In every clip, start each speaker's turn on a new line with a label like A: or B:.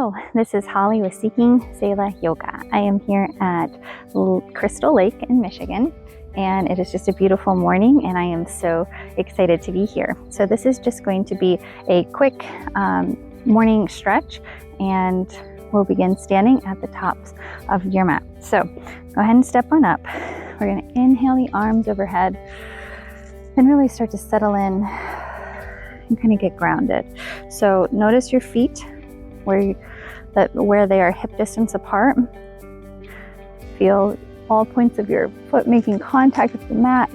A: Hello, this is Holly with Seeking Selah Yoga. I am here at Crystal Lake in Michigan, and it is just a beautiful morning, and I am so excited to be here. So this is just going to be a quick morning stretch, and we'll begin standing at the tops of your mat. So go ahead and step on up. We're going to inhale the arms overhead and really start to settle in and kind of get grounded. So notice your feet where they are hip distance apart. Feel all points of your foot making contact with the mat.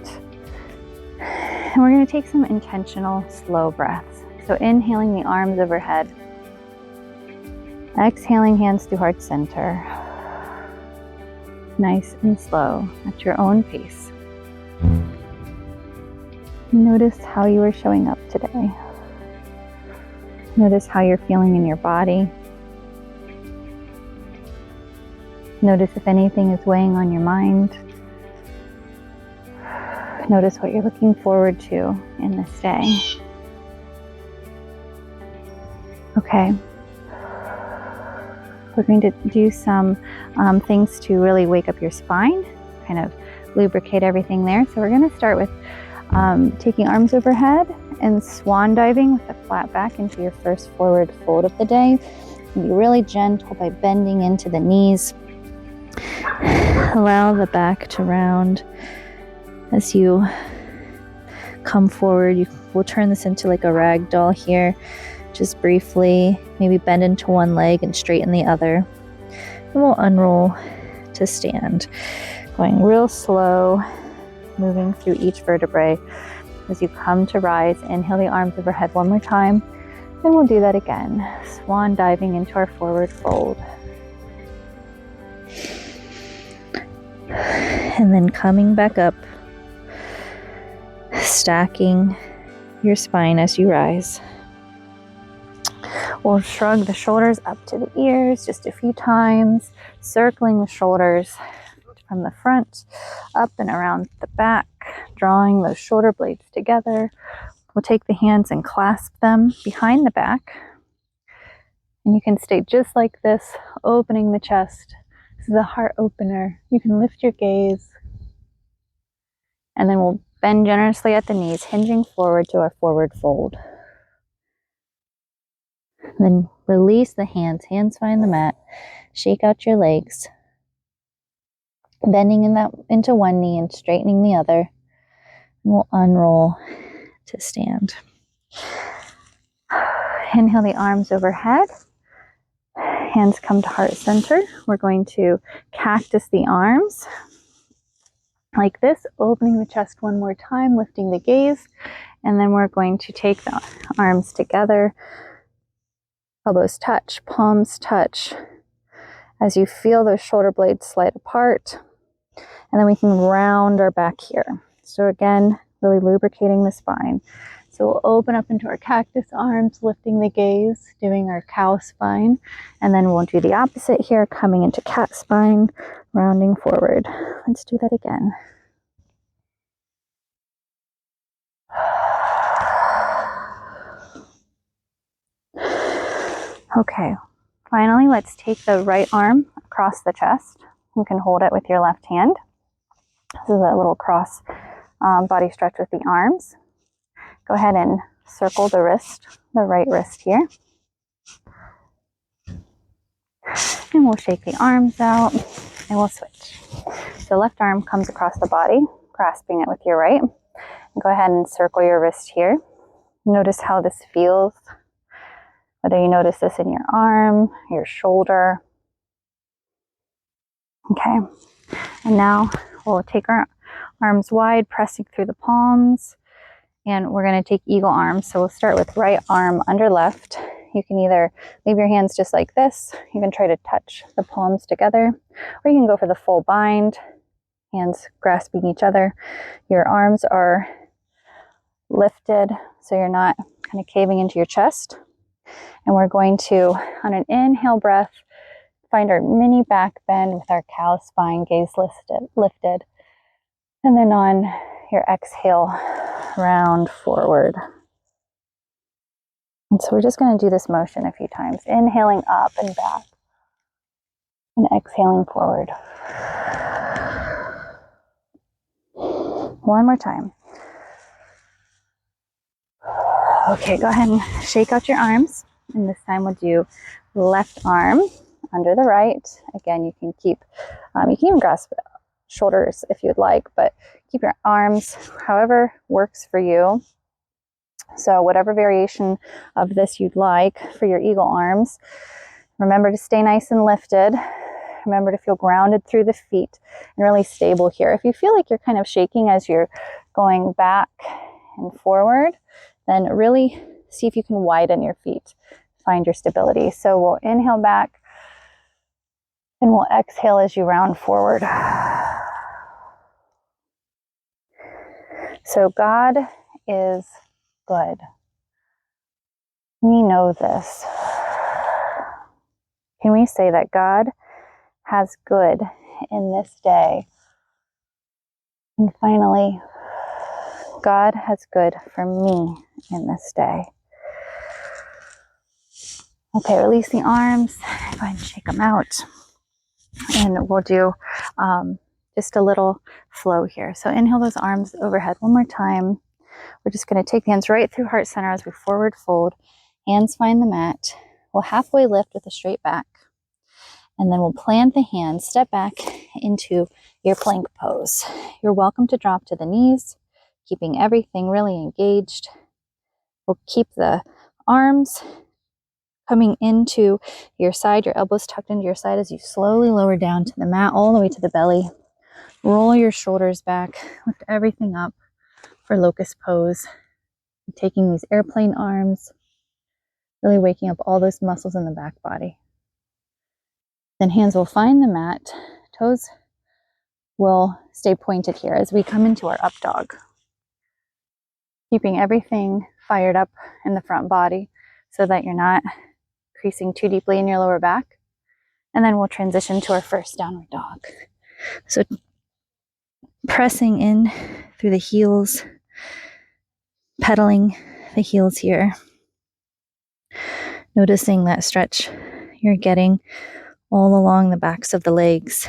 A: And we're going to take some intentional slow breaths. So inhaling the arms overhead. Exhaling hands to heart center. Nice and slow at your own pace. Notice how you are showing up today. Notice how you're feeling in your body. Notice if anything is weighing on your mind. Notice what you're looking forward to in this day. Okay. We're going to do some things to really wake up your spine, kind of lubricate everything there. So we're going to start with taking arms overhead and swan diving with a flat back into your first forward fold of the day. Be really gentle by bending into the knees. Allow the back to round as you come forward. We'll turn this into like a rag doll here. Just briefly, maybe bend into one leg and straighten the other. And we'll unroll to stand. Going real slow, moving through each vertebrae. As you come to rise, inhale the arms overhead one more time. Then we'll do that again. Swan diving into our forward fold. And then coming back up, stacking your spine as you rise. We'll shrug the shoulders up to the ears just a few times, circling the shoulders from the front, up and around the back, drawing those shoulder blades together. We'll take the hands and clasp them behind the back. And you can stay just like this, opening the chest. This is a heart opener. You can lift your gaze. And then we'll bend generously at the knees, hinging forward to our forward fold. Then release the hands. Hands find the mat. Shake out your legs. Bending into one knee and straightening the other. And we'll unroll to stand. Inhale the arms overhead. Hands come to heart center. We're going to cactus the arms like this, opening the chest one more time, lifting the gaze. And then we're going to take the arms together. Elbows touch, palms touch. As you feel those shoulder blades slide apart. And then we can round our back here. So again, really lubricating the spine. So we'll open up into our cactus arms, lifting the gaze, doing our cow spine. And then we'll do the opposite here, coming into cat spine, rounding forward. Let's do that again. Okay, finally, let's take the right arm across the chest. You can hold it with your left hand. This is a little cross body stretch with the arms. Go ahead and circle the wrist, the right wrist here. And we'll shake the arms out and we'll switch. So left arm comes across the body, grasping it with your right. And go ahead and circle your wrist here. Notice how this feels. Whether you notice this in your arm, your shoulder. Okay. And now we'll take our arms wide, pressing through the palms. And we're going to take eagle arms. So we'll start with right arm under left. You can either leave your hands just like this. You can try to touch the palms together. Or you can go for the full bind. Hands grasping each other. Your arms are lifted so you're not kind of caving into your chest. And we're going to, on an inhale breath, find our mini back bend with our cow spine, gaze lifted. And then on your exhale, round forward. And so we're just going to do this motion a few times, inhaling up and back and exhaling forward. One more time. Okay, go ahead and shake out your arms. And this time we'll do left arm under the right. Again, you can keep, you can even grasp shoulders if you'd like, but keep your arms however works for you. So whatever variation of this you'd like for your eagle arms. Remember to stay nice and lifted. Remember to feel grounded through the feet and really stable here. If you feel like you're kind of shaking as you're going back and forward, then really see if you can widen your feet. Find your stability. So we'll inhale back and we'll exhale as you round forward. So God is good. We know this. Can we say that God has good in this day? And finally, God has good for me in this day. Okay, release the arms. Go ahead and shake them out. And we'll do just a little flow here. So inhale those arms overhead one more time. We're just going to take the hands right through heart center as we forward fold. Hands find the mat. We'll halfway lift with a straight back. And then we'll plant the hands, step back into your plank pose. You're welcome to drop to the knees, keeping everything really engaged. We'll keep the arms coming into your side, your elbows tucked into your side as you slowly lower down to the mat, all the way to the belly. Roll your shoulders back, lift everything up for locust pose. Taking these airplane arms, really waking up all those muscles in the back body. Then hands will find the mat, toes will stay pointed here as we come into our up dog. Keeping everything fired up in the front body so that you're not creasing too deeply in your lower back. And then we'll transition to our first downward dog. So pressing in through the heels, pedaling the heels here. Noticing that stretch you're getting all along the backs of the legs,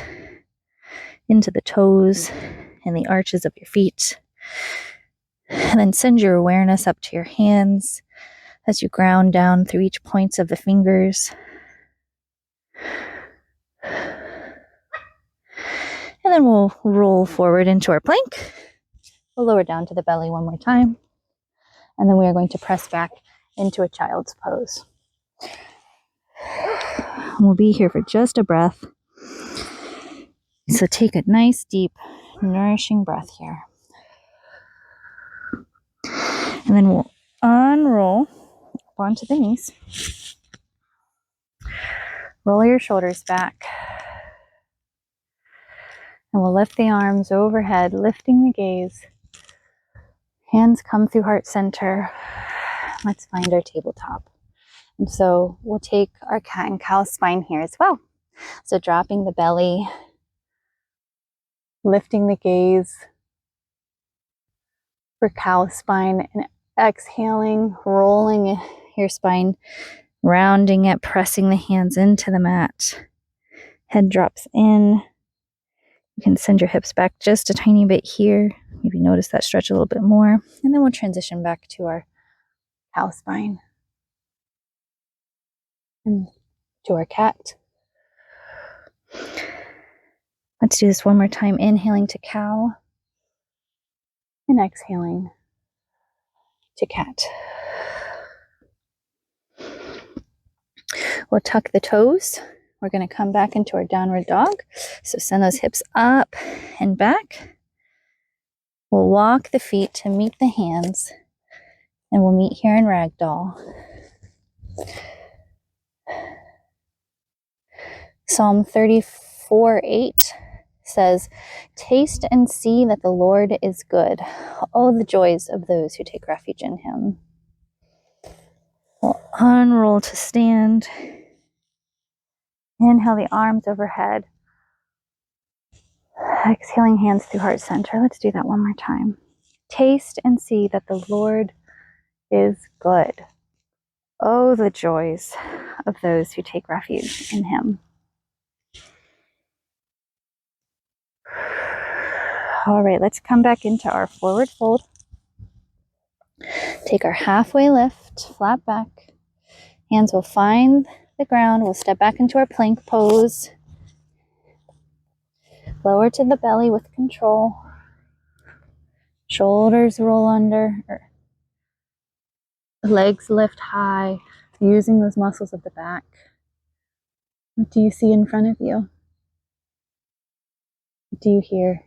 A: into the toes and the arches of your feet. And then send your awareness up to your hands as you ground down through each points of the fingers. And then we'll roll forward into our plank. We'll lower down to the belly one more time. And then we are going to press back into a child's pose. We'll be here for just a breath. So take a nice, deep, nourishing breath here. And then we'll unroll up onto the knees. Roll your shoulders back. And we'll lift the arms overhead, lifting the gaze. Hands come through heart center. Let's find our tabletop. And so we'll take our cat and cow spine here as well. So dropping the belly, lifting the gaze for cow spine, and exhaling, rolling your spine, rounding it, pressing the hands into the mat. Head drops in. You can send your hips back just a tiny bit here. Maybe notice that stretch a little bit more. And then we'll transition back to our cow spine. And to our cat. Let's do this one more time. Inhaling to cow. And exhaling to cat. We'll tuck the toes. We're going to come back into our downward dog. So send those hips up and back. We'll walk the feet to meet the hands. And we'll meet here in ragdoll. Psalm 34:8 says, "Taste and see that the Lord is good. Oh, the joys of those who take refuge in him." We'll unroll to stand. Inhale the arms overhead. Exhaling hands through heart center. Let's do that one more time. Taste and see that the Lord is good. Oh, the joys of those who take refuge in Him. All right, let's come back into our forward fold. Take our halfway lift, flat back. Hands will find the ground. We'll step back into our plank pose. Lower to the belly with control. Shoulders roll under. Legs lift high, using those muscles of the back. What do you see in front of you? What do you hear?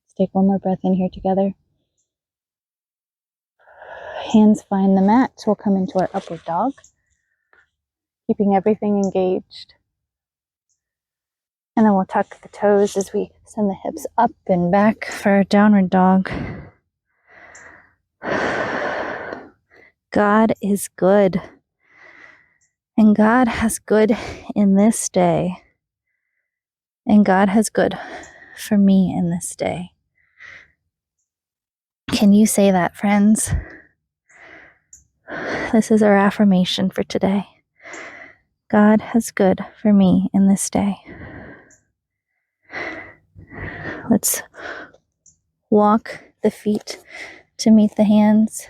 A: Let's take one more breath in here together. Hands find the mat. We'll come into our upward dog, keeping everything engaged. And then we'll tuck the toes as we send the hips up and back for our downward dog. God is good. And God has good in this day. And God has good for me in this day. Can you say that, friends? This is our affirmation for today. God has good for me in this day. Let's walk the feet to meet the hands.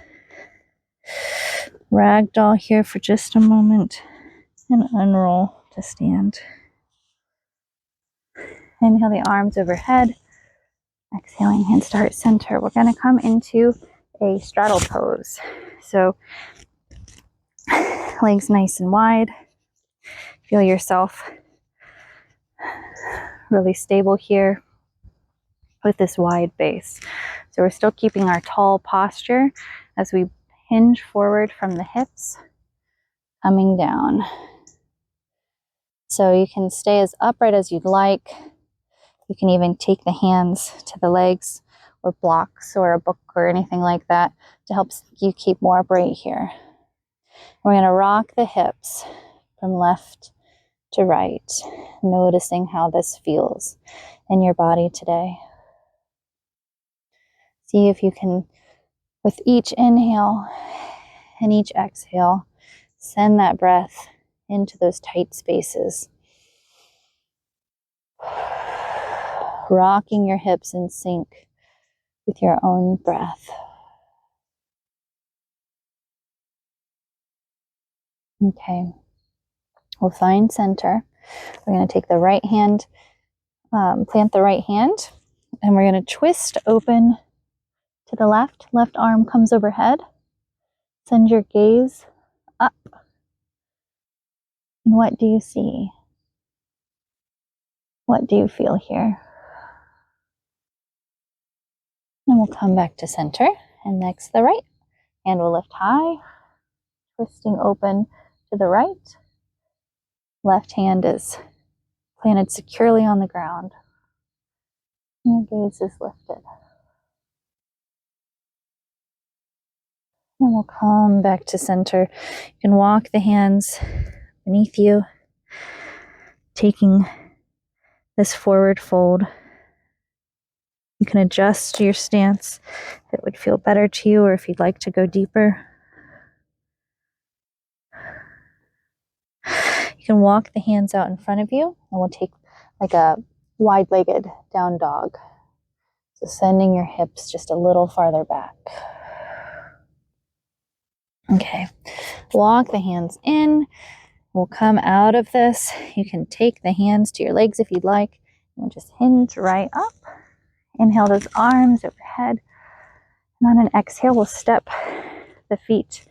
A: Ragdoll here for just a moment and unroll to stand. Inhale the arms overhead. Exhaling, hands to heart center. We're going to come into a straddle pose. So legs nice and wide. Feel yourself really stable here with this wide base. So we're still keeping our tall posture as we hinge forward from the hips, coming down. So you can stay as upright as you'd like. You can even take the hands to the legs or blocks or a book or anything like that to help you keep more upright here. We're going to rock the hips from left to right, noticing how this feels in your body today. See if you can, with each inhale and each exhale, send that breath into those tight spaces. Rocking your hips in sync with your own breath. Okay. We'll find center. We're going to take the right hand, plant the right hand, and we're going to twist open to the left. Left arm comes overhead. Send your gaze up. And what do you see? What do you feel here? And we'll come back to center. And next, the right hand will lift high, twisting open to the right. Left hand is planted securely on the ground. And your gaze is lifted. And we'll come back to center. You can walk the hands beneath you, taking this forward fold. You can adjust your stance if it would feel better to you or if you'd like to go deeper. You can walk the hands out in front of you, and we'll take like a wide-legged down dog. So sending your hips just a little farther back. Okay, walk the hands in. We'll come out of this. You can take the hands to your legs if you'd like. We'll just hinge right up. Inhale those arms overhead. And on an exhale, we'll step the feet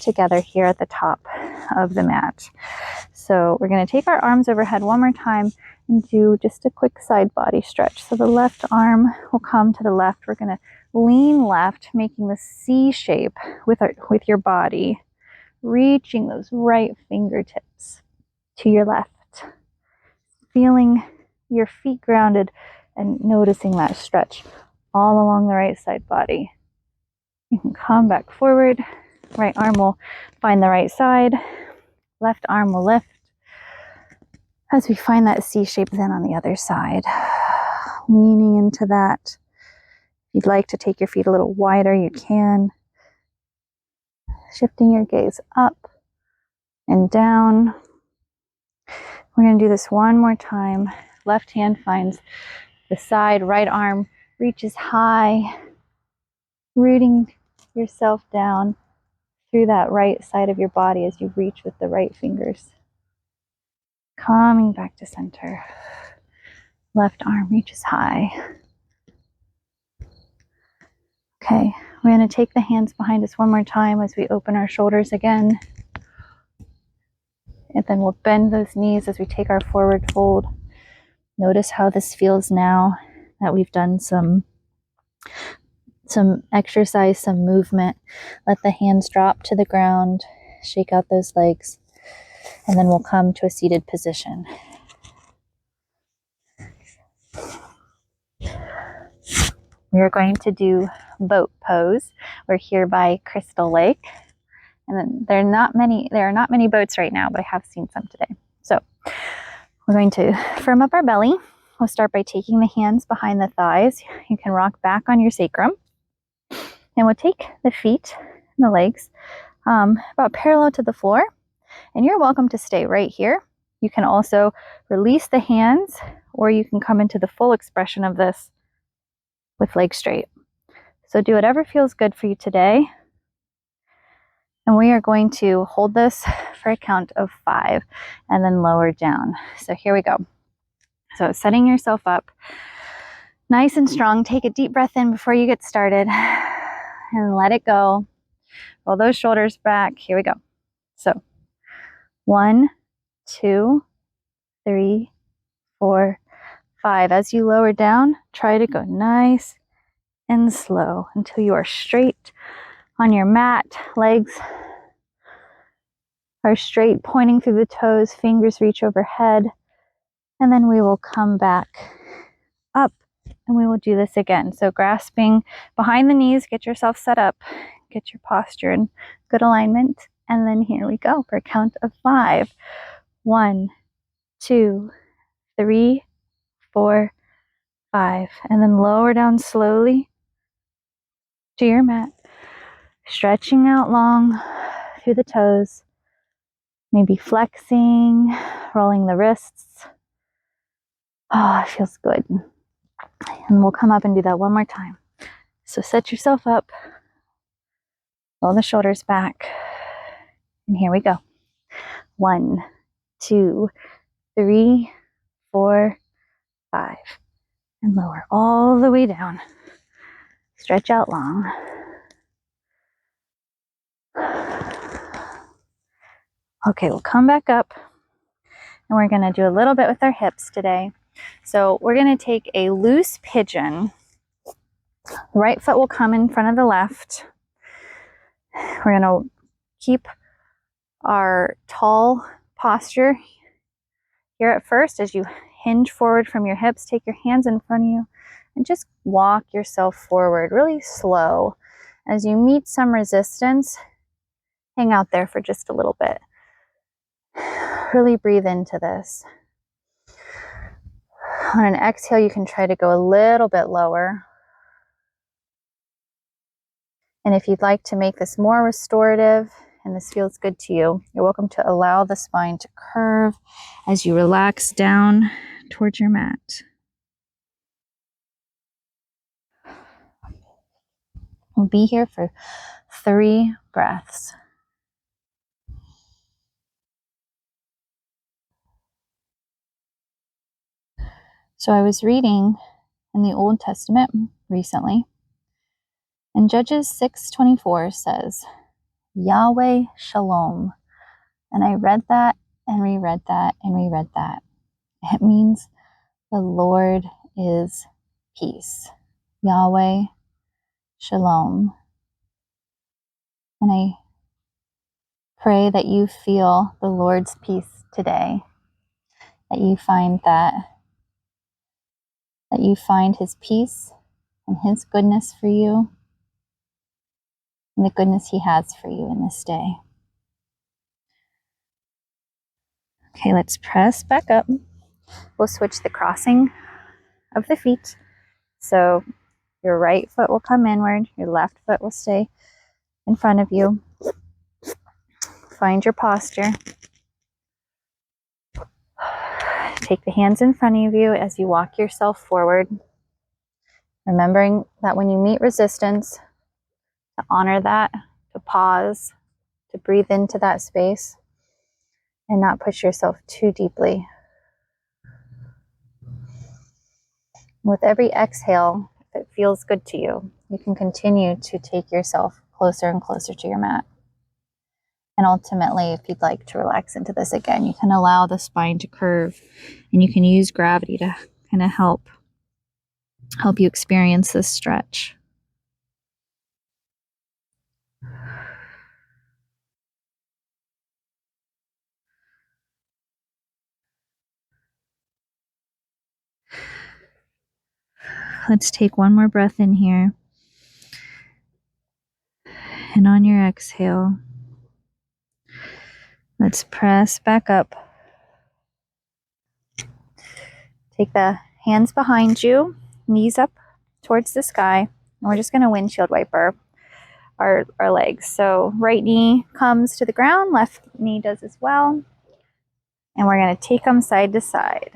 A: together here at the top of the mat. So we're going to take our arms overhead one more time and do just a quick side body stretch. So the left arm will come to the left. We're going to lean left, making the C shape with your body, reaching those right fingertips to your left, feeling your feet grounded and noticing that stretch all along the right side body. You can come back forward. Right arm will find the right side. Left arm will lift as we find that C shape then on the other side. Leaning into that. If you'd like to take your feet a little wider, you can. Shifting your gaze up and down. We're going to do this one more time. Left hand finds the side, right arm reaches high, rooting yourself down through that right side of your body as you reach with the right fingers. Coming back to center. Left arm reaches high. Okay, we're going to take the hands behind us one more time as we open our shoulders again. And then we'll bend those knees as we take our forward fold. Notice how this feels now that we've done some exercise, some movement. Let the hands drop to the ground, shake out those legs, and then we'll come to a seated position. We are going to do boat pose. We're here by Crystal Lake, and then there are not many boats right now, but I have seen some today. So we're going to firm up our belly. We'll start by taking the hands behind the thighs. You can rock back on your sacrum. And we'll take the feet and the legs about parallel to the floor. And you're welcome to stay right here. You can also release the hands, or you can come into the full expression of this with legs straight. So do whatever feels good for you today. And we are going to hold this for a count of 5 and then lower down. So here we go. So setting yourself up nice and strong. Take a deep breath in before you get started. And let it go. Roll those shoulders back. Here we go. So 1, 2, 3, 4, 5. As you lower down, try to go nice and slow until you are straight on your mat. Legs are straight, pointing through the toes. Fingers reach overhead. And then we will come back up and we will do this again. So grasping behind the knees, get yourself set up. Get your posture in good alignment. And then here we go for a count of 5. 1, 2, 3, 4, 5. And then lower down slowly to your mat. Stretching out long through the toes. Maybe flexing, rolling the wrists. Oh, it feels good. And we'll come up and do that one more time. So set yourself up. Roll the shoulders back. And here we go. 1, 2, 3, 4, 5. And lower all the way down. Stretch out long. Okay, we'll come back up. And we're going to do a little bit with our hips today. So we're going to take a loose pigeon. The right foot will come in front of the left. We're going to keep our tall posture here at first. As you hinge forward from your hips, take your hands in front of you and just walk yourself forward really slow. As you meet some resistance, hang out there for just a little bit. Really breathe into this. On an exhale, you can try to go a little bit lower. And if you'd like to make this more restorative and this feels good to you, you're welcome to allow the spine to curve as you relax down towards your mat. We'll be here for 3 breaths. So I was reading in the Old Testament recently, and Judges 6:24 says, Yahweh-Shalom. And I read that and reread that and reread that. It means the Lord is peace. Yahweh-Shalom. And I pray that you feel the Lord's peace today, that you find his peace and his goodness for you, and the goodness he has for you in this day. Okay, let's press back up. We'll switch the crossing of the feet. So your right foot will come inward, your left foot will stay in front of you. Find your posture. Take the hands in front of you as you walk yourself forward. Remembering that when you meet resistance, to honor that, to pause, to breathe into that space, and not push yourself too deeply. With every exhale, if it feels good to you, you can continue to take yourself closer and closer to your mat. And ultimately, if you'd like to relax into this again, you can allow the spine to curve, and you can use gravity to kind of help you experience this stretch. Let's take one more breath in here. And on your exhale, let's press back up. Take the hands behind you, knees up towards the sky, and we're just going to windshield wiper our legs. So right knee comes to the ground, left knee does as well. And we're going to take them side to side.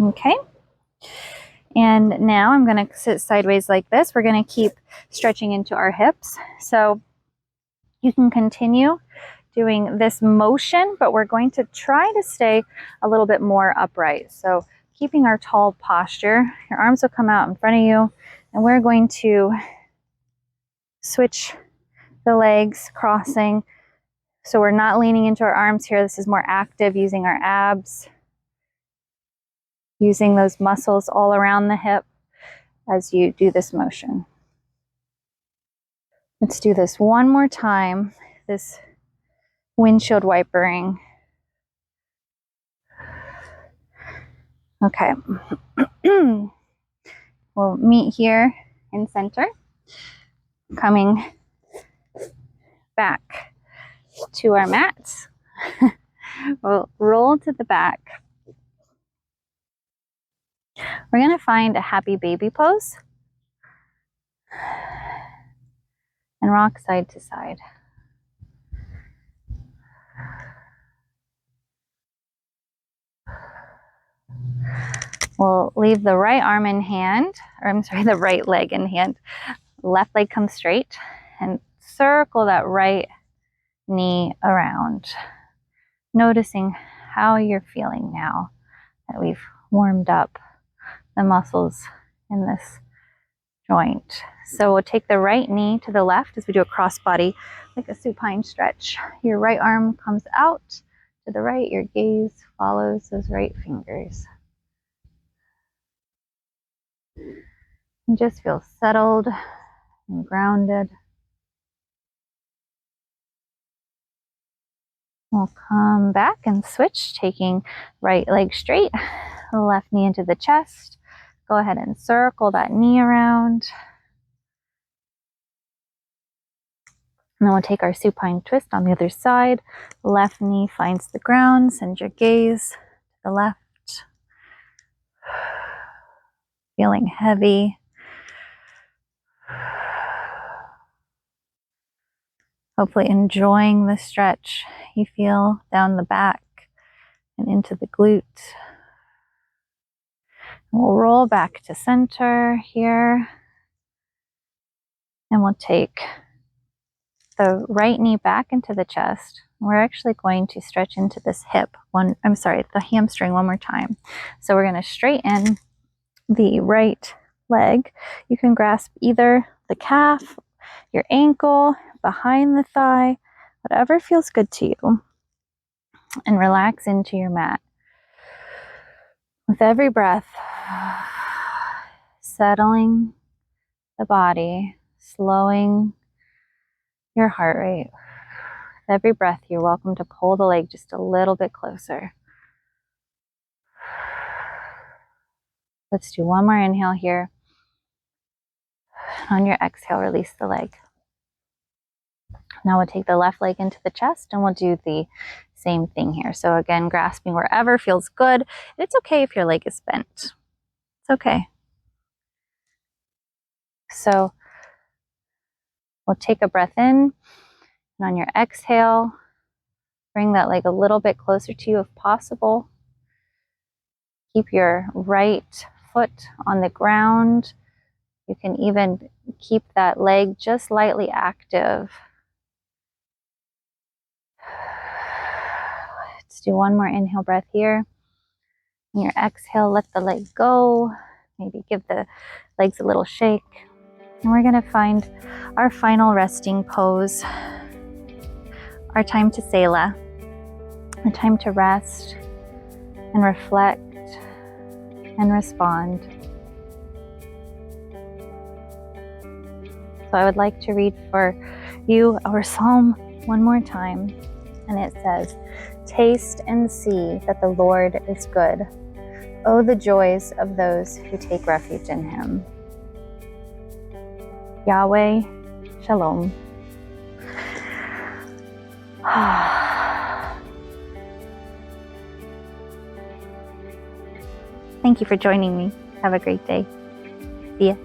A: Okay. And now I'm going to sit sideways like this. We're going to keep stretching into our hips. So you can continue doing this motion, but we're going to try to stay a little bit more upright. So keeping our tall posture, your arms will come out in front of you, and we're going to switch the legs, crossing. So we're not leaning into our arms here. This is more active, using our abs, using those muscles all around the hip as you do this motion. Let's do this one more time, this windshield wipering. Okay. We'll meet here in center, coming back to our mats. We'll roll to the back. We're going to find a happy baby pose and rock side to side. We'll leave the right arm in hand, or I'm sorry, the right leg in hand. Left leg comes straight, and circle that right knee around. Noticing how you're feeling now that we've warmed up the muscles in this joint. So we'll take the right knee to the left as we do a crossbody, like a supine stretch. Your right arm comes out to the right, your gaze follows those right fingers. And just feel settled and grounded. We'll come back and switch, taking right leg straight, left knee into the chest. Go ahead and circle that knee around. And then we'll take our supine twist on the other side. Left knee finds the ground. Send your gaze to the left. Feeling heavy. Hopefully enjoying the stretch you feel down the back and into the glute. We'll roll back to center here. And we'll take the right knee back into the chest. We're actually going to stretch into this hip. The hamstring one more time. So we're going to straighten the right leg. You can grasp either the calf, your ankle, behind the thigh, whatever feels good to you. And relax into your mat. With every breath, settling the body, slowing your heart rate. With every breath, you're welcome to pull the leg just a little bit closer. Let's do one more inhale here. On your exhale, release the leg. Now we'll take the left leg into the chest and we'll do the same thing here. So again, grasping wherever feels good. It's okay if your leg is bent. It's okay. So we'll take a breath in, and on your exhale, bring that leg a little bit closer to you if possible. Keep your right foot on the ground. You can even keep that leg just lightly active. Let's do one more inhale breath here. On your exhale, let the leg go. Maybe give the legs a little shake. And we're going to find our final resting pose, our time to Selah, a time to rest and reflect and respond. So I would like to read for you our psalm one more time. And it says, "Taste and see that the Lord is good. Oh, the joys of those who take refuge in him." Yahweh-Shalom. Thank you for joining me. Have a great day. See ya.